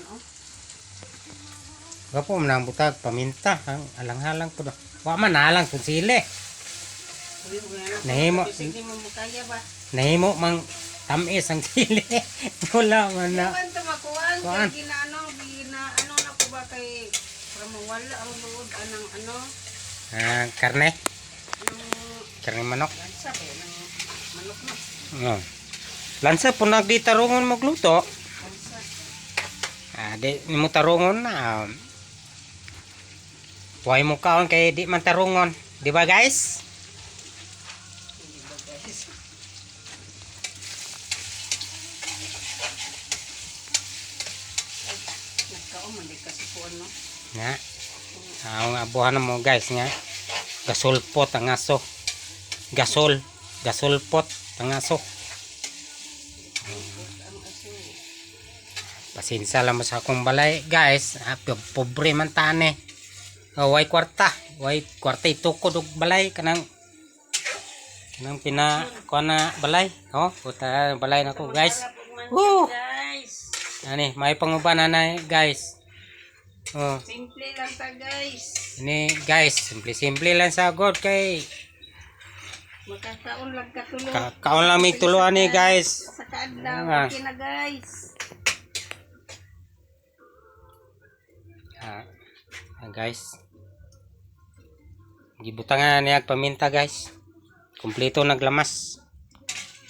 oh. Gapo man ang butag paminta, ang alang-alang po. Wa man alang kun sili. Nahimo. Sige mo kaya ba? Nahimo mang tamis ang sili. Wala man na. Iwan to makuan Kuan. kay ginaano na ko ba kay para mawala ang load anang ano Karne. ng Karne manok. lansa ba ng manok no. Oh. Lansa po nagditarungon magluto. Lansa. Di mo tarungon na. Huwag mo kaon kay di man tarungon. Di ba guys? Hindi ba guys? Nagkaon man di kasi po ano. Nga. Ang abuhan mo guys nga. Gasulpot ang aso. Gasulpot ang aso. Ang aso. Pasinsa lang mo sa akong balay guys. Pobre man tane. Way kwarta. Way kwarta itukod og balay kanang pina kuha na balay. Oh, puta balay na ko guys. Woo! Guys. Ani, may panguban na guys. Oh, Simple lang ta guys. ini guys, simple lang sa god kay Makakaon lang katulo. kaon lang may tuluan ni guys. Sa kaadlaw, okay na guys. Guys. Gibutangan niya paminta guys. Kompleto naglamas.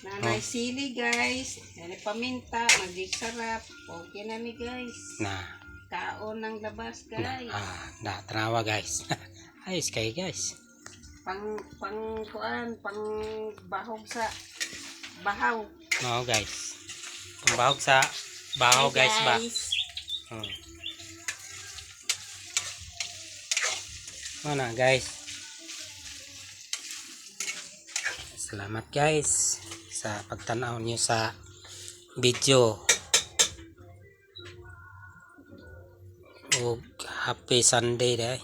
Nanay sili guys. Nanay paminta, magig sarap. Okay na ni guys. Na, Kaon ng labas guys. tanawa guys. Ayos kay guys. Pang kuan, bahog sa bahaw. No guys. Pambahog sa bahaw guys ba. Mana guys. Salamat guys sa pagtanaw niyo sa video. Happy Sunday day.